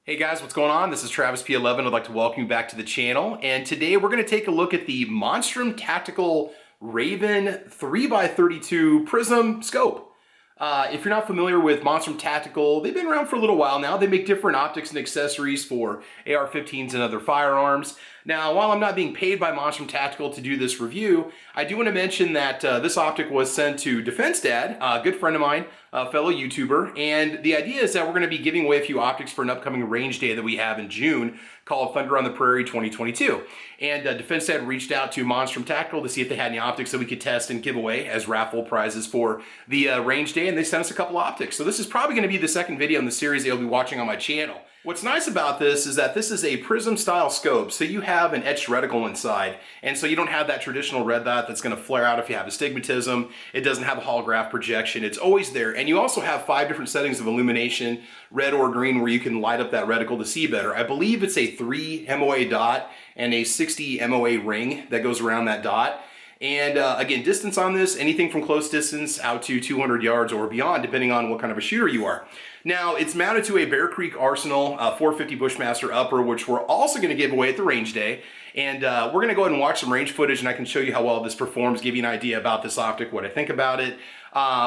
Hey guys, what's going on? This is Travis P11. I'd like to welcome you back to the channel. And today we're going to take a look at the Monstrum Tactical Raven 3x32 Prism Scope. If you're not familiar with Monstrum Tactical, they've been around for a little while now. They make different optics and accessories for AR-15s and other firearms. Now, while I'm not being paid by Monstrum Tactical to do this review, I do want to mention that this optic was sent to Defense Dad, a good friend of mine, a fellow YouTuber, and the idea is that we're going to be giving away a few optics for an upcoming range day that we have in June called Thunder on the Prairie 2022. And Defense Dad reached out to Monstrum Tactical to see if they had any optics that we could test and give away as raffle prizes for the range day, and they sent us a couple optics. So this is probably going to be the second video in the series that you'll be watching on my channel. What's nice about this is that this is a prism style scope, so you have an etched reticle inside, and so you don't have that traditional red dot that's going to flare out if you have astigmatism. It doesn't have a holograph projection. It's always there, and you also have 5 different settings of illumination, red or green, where you can light up that reticle to see better. I believe it's a 3 MOA dot and a 60 MOA ring that goes around that dot. And again, distance on this, anything from close distance out to 200 yards or beyond, depending on what kind of a shooter you are. Now, it's mounted to a Bear Creek Arsenal 450 Bushmaster upper, which we're also going to give away at the range day. And we're going to go ahead and watch some range footage, and I can show you how well this performs, give you an idea about this optic, what I think about it.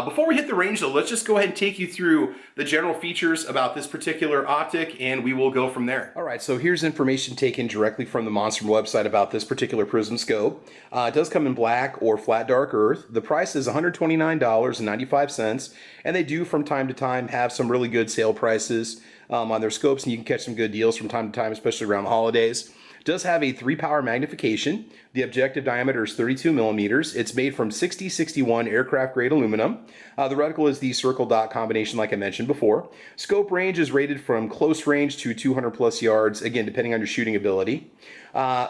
Before we hit the range though, let's just go ahead and take you through the general features about this particular optic, and we will go from there. All right, so here's information taken directly from the Monstrum website about this particular Prism Scope. It does come in black or flat dark earth. The price is $129.95, and they do from time to time have some really good sale prices on their scopes, and you can catch some good deals from time to time, especially around the holidays. It does have a 3-power magnification. The objective diameter is 32 millimeters. It's made from 6061 aircraft grade aluminum. The reticle is the circle dot combination like I mentioned before. Scope range is rated from close range to 200 plus yards, again depending on your shooting ability.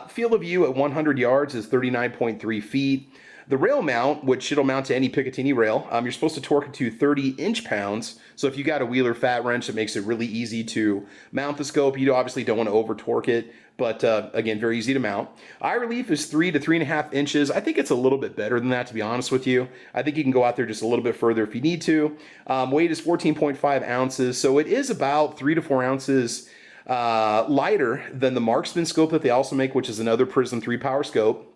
Field of view at 100 yards is 39.3 feet. The rail mount, which it'll mount to any Picatinny rail, you're supposed to torque it to 30 inch-pounds. So if you got a Wheeler fat wrench, it makes it really easy to mount the scope. You obviously don't want to over torque it, but again, very easy to mount. Eye relief is 3 to 3.5 inches. I think it's a little bit better than that, to be honest with you. I think you can go out there just a little bit further if you need to. Weight is 14.5 ounces, so it is about 3 to 4 ounces lighter than the Marksman scope that they also make, which is another Prism 3-power scope.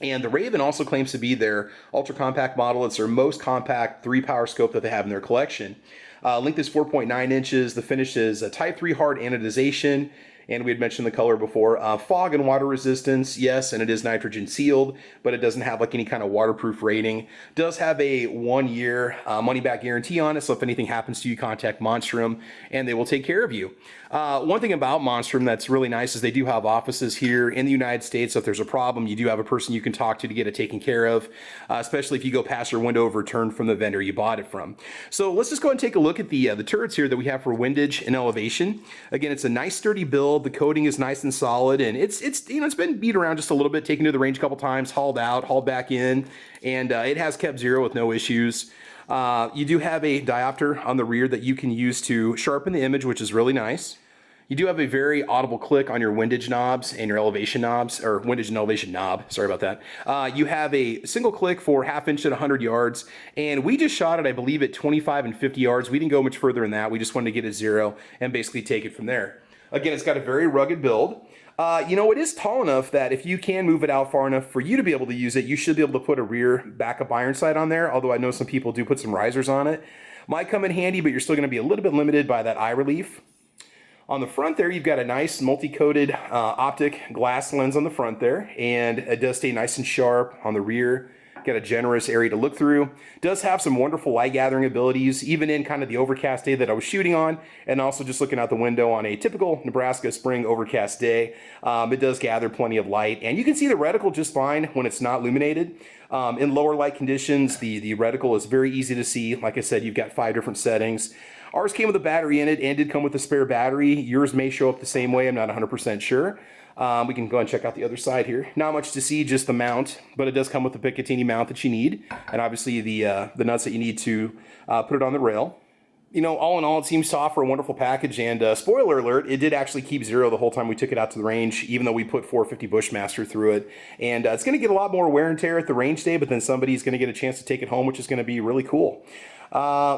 And the Raven also claims to be their ultra compact model. It's their most compact 3-power scope that they have in their collection. Length is 4.9 inches. The finish is a Type 3 hard anodization. And we had mentioned the color before. Fog and water resistance, yes, and it is nitrogen sealed, but it doesn't have like any kind of waterproof rating. Does have a 1-year money-back guarantee on it, so if anything happens to you, contact Monstrum, and they will take care of you. One thing about Monstrum that's really nice is they do have offices here in the United States, so if there's a problem, you do have a person you can talk to get it taken care of, especially if you go past your window of return from the vendor you bought it from. So let's just go ahead and take a look at the turrets here that we have for windage and elevation. Again, it's a nice sturdy build. The coating is nice and solid, and it's been beat around just a little bit, taken to the range a couple times, hauled out, hauled back in, and it has kept zero with no issues. You do have a diopter on the rear that you can use to sharpen the image, which is really nice. You do have a very audible click on your windage knobs and your elevation knobs, or windage and elevation knob, sorry about that. You have a single click for 1/2 inch at 100 yards, and we just shot it, I believe, at 25 and 50 yards. We didn't go much further than that. We just wanted to get it zero and basically take it from there. Again, it's got a very rugged build. It is tall enough that if you can move it out far enough for you to be able to use it, you should be able to put a rear backup iron sight on there, although I know some people do put some risers on it. Might come in handy, but you're still going to be a little bit limited by that eye relief. On the front there, you've got a nice multi-coated optic glass lens on the front there, and it does stay nice and sharp on the rear. Got a generous area to look through. Does have some wonderful light gathering abilities, even in kind of the overcast day that I was shooting on, and also just looking out the window on a typical Nebraska spring overcast day. It does gather plenty of light, and you can see the reticle just fine when it's not illuminated. In lower light conditions, the reticle is very easy to see. Like I said, you've got 5 different settings. Ours came with a battery in it and did come with a spare battery. Yours may show up the same way, I'm not 100% sure. We can go and check out the other side here. Not much to see, just the mount, but it does come with the Picatinny mount that you need, and obviously the nuts that you need to put it on the rail. you know, all in all, it seems to offer a wonderful package. And spoiler alert, it did actually keep 0 the whole time we took it out to the range, even though we put 450 Bushmaster through it. And it's going to get a lot more wear and tear at the range day, but then somebody's going to get a chance to take it home, which is going to be really cool.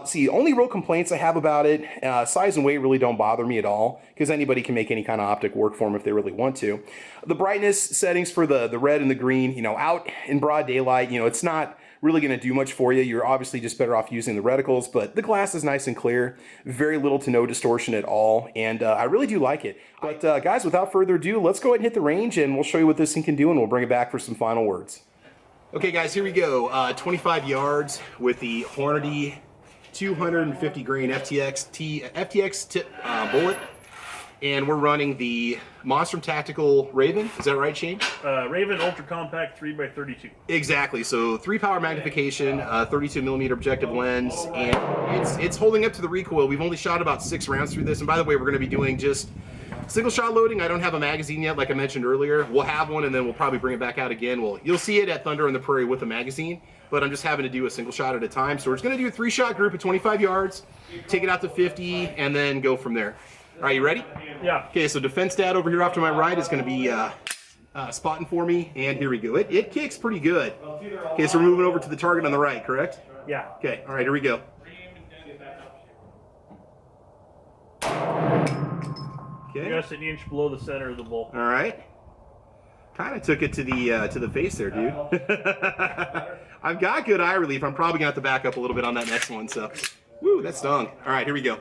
See, only real complaints I have about it, size and weight really don't bother me at all, because anybody can make any kind of optic work for them if they really want to. The brightness settings for the red and the green, you know, out in broad daylight, you know, it's not really going to do much for you. You're obviously just better off using the reticles, but the glass is nice and clear, very little to no distortion at all, and I really do like it. But guys, without further ado, let's go ahead and hit the range, and we'll show you what this thing can do, and we'll bring it back for some final words. Okay guys, here we go. 25 yards with the Hornady 250 grain FTX tip bullet. And we're running the Monstrum Tactical Raven. Is that right, Shane? Raven Ultra Compact 3x32. Exactly. So 3 power magnification, 32mm objective lens, and it's holding up to the recoil. We've only shot about 6 rounds through this. And by the way, we're going to be doing just single shot loading. I don't have a magazine yet, like I mentioned earlier. We'll have one, and then we'll probably bring it back out again. Well, you'll see it at Thunder on the Prairie with a magazine, but I'm just having to do a single shot at a time. So we're just going to do a 3-shot group at 25 yards, take it out to 50, and then go from there. All right, you ready? Yeah. Okay, so Defense Dad over here off to my right is going to be spotting for me, and here we go. It kicks pretty good. Okay, so we're moving over to the target on the right, correct? Yeah. Okay, all right, here we go. Okay. Just an inch below the center of the bull. All right. Kind of took it to the face there, dude. I've got good eye relief. I'm probably gonna have to back up a little bit on that next one. So, woo, that stung. All right, here we go.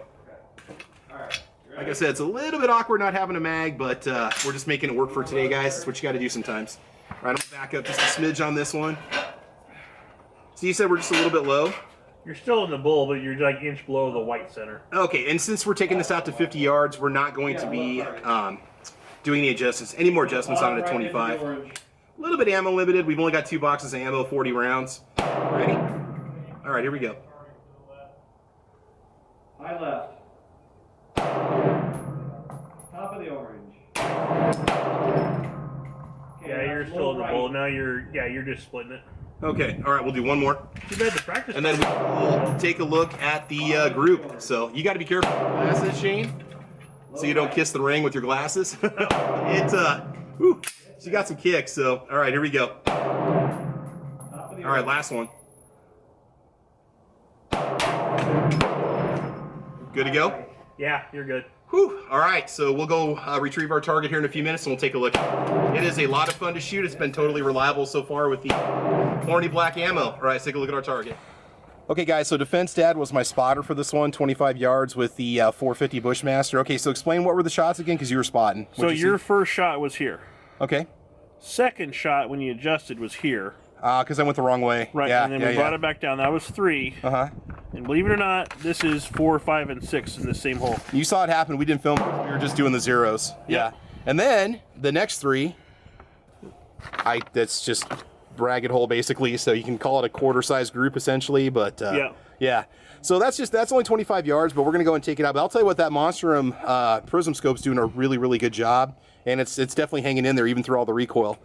Like I said, it's a little bit awkward not having a mag, but we're just making it work for today, guys. That's what you got to do sometimes. All right, I'm gonna back up just a smidge on this one. So you said we're just a little bit low. You're still in the bull, but you're like inch below the white center. Okay, and since we're taking this out to 50 yards, we're not going to be doing any more adjustments on it at 25. A little bit ammo limited. We've only got 2 boxes of ammo, 40 rounds. Ready? All right, here we go. High left. Top of the orange. Okay, Yeah, you're still in the bull. Now you're just splitting it. Okay, all right, we'll do one more. Too bad the practice. And then we'll take a look at the group. So you got to be careful with your glasses, Shane, so you don't kiss the ring with your glasses. Whew, she got some kicks. So all right, here we go. All right, last one. Good to go? Yeah, you're good. Whew. All right, so we'll go retrieve our target here in a few minutes, and we'll take a look. It is a lot of fun to shoot. It's been totally reliable so far with the Horny Black ammo. All right, let's take a look at our target. Okay, guys, so Defense Dad was my spotter for this one, 25 yards with the 450 Bushmaster. Okay, so explain what were the shots again, because you were spotting. So your first shot was here. Okay. Second shot, when you adjusted, was here. Because I went the wrong way. Right, yeah, and then we brought it back down. That was 3. Uh-huh. And believe it or not, this is 4, 5, and 6 in the same hole. You saw it happen. We didn't film it. We were just doing the zeros. Yeah. And then the next 3, that's just ragged hole basically. So you can call it a quarter-size group essentially. But yeah. So that's only 25 yards. But we're gonna go and take it out. But I'll tell you what, that Monstrum Prism Scope's doing a really, really good job, and it's definitely hanging in there even through all the recoil.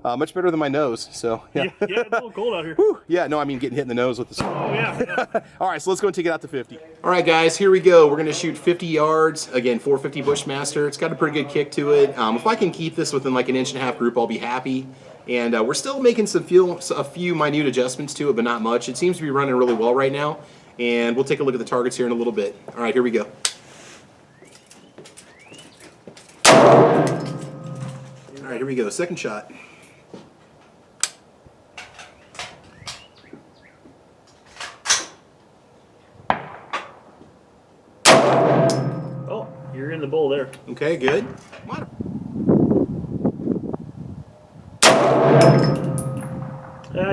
Much better than my nose, so yeah. Yeah, it's a little cold out here. Whew. Yeah, no, I mean getting hit in the nose with the. Oh yeah. All right, so let's go and take it out to 50. All right, guys, here we go. We're gonna shoot 50 yards again, 450 Bushmaster. It's got a pretty good kick to it. If I can keep this within like an 1.5 inch group, I'll be happy. And we're still making a few minute adjustments to it, but not much. It seems to be running really well right now. And we'll take a look at the targets here in a little bit. All right, here we go. All right, here we go. Second shot. Oh, you're in the bull there. Okay, good.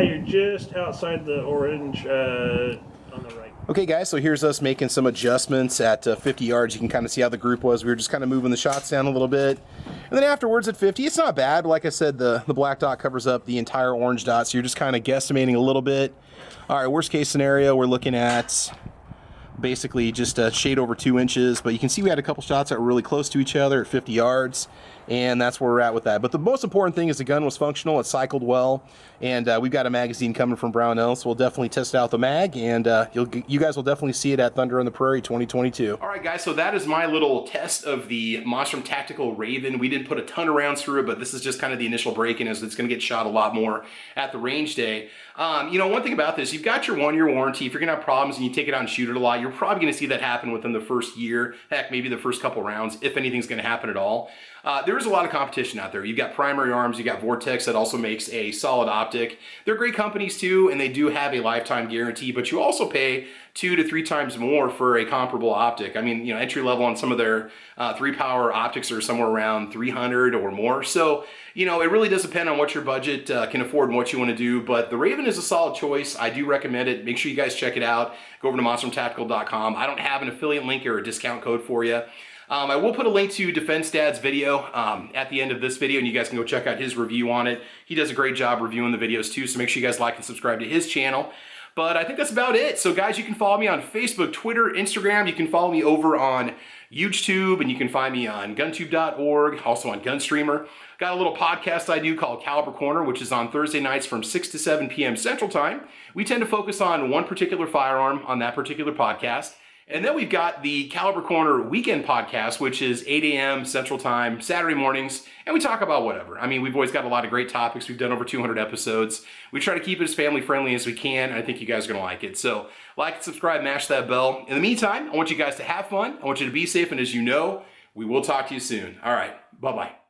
You're just outside the orange on the right. Okay, guys, so here's us making some adjustments at 50 yards. You can kind of see how the group was. We were just kind of moving the shots down a little bit. And then afterwards at 50, it's not bad. But like I said, the black dot covers up the entire orange dot, so you're just kind of guesstimating a little bit. All right, worst case scenario, we're looking at basically just a shade over 2 inches, but you can see we had a couple shots that were really close to each other at 50 yards, and that's where we're at with that. But the most important thing is the gun was functional, it cycled well, and we've got a magazine coming from Brownell, so we'll definitely test out the mag, and you guys will definitely see it at Thunder on the Prairie 2022. All right, guys, so that is my little test of the Monstrum Tactical Raven. We didn't put a ton of rounds through it, but this is just kind of the initial break-in, as it's going to get shot a lot more at the range day. You know, one thing about this, you've got your 1-year warranty. If you're gonna have problems and you take it out and shoot it a lot, you're probably gonna see that happen within the first year, heck, maybe the first couple rounds, if anything's gonna happen at all. There is a lot of competition out there. You've got Primary Arms, you got Vortex that also makes a solid optic. They're great companies too, and they do have a lifetime guarantee, but you also pay 2 to 3 times more for a comparable optic. I mean, you know, entry level on some of their 3-power optics are somewhere around 300 or more. So, you know, it really does depend on what your budget can afford and what you want to do, but the Raven is a solid choice. I do recommend it. Make sure you guys check it out. Go over to monstrumtactical.com. I don't have an affiliate link or a discount code for you. I will put a link to Defense Dad's video at the end of this video, and you guys can go check out his review on it. He does a great job reviewing the videos too, so make sure you guys like and subscribe to his channel. But I think that's about it. So guys, you can follow me on Facebook, Twitter, Instagram. You can follow me over on UGEtube, and you can find me on guntube.org, also on Gunstreamer. Got a little podcast I do called Caliber Corner, which is on Thursday nights from 6 to 7 p.m. Central Time. We tend to focus on one particular firearm on that particular podcast. And then we've got the Caliber Corner weekend podcast, which is 8 a.m. Central Time, Saturday mornings, and we talk about whatever. I mean, we've always got a lot of great topics. We've done over 200 episodes. We try to keep it as family-friendly as we can, and I think you guys are going to like it. So like and subscribe, mash that bell. In the meantime, I want you guys to have fun. I want you to be safe, and as you know, we will talk to you soon. All right, bye-bye.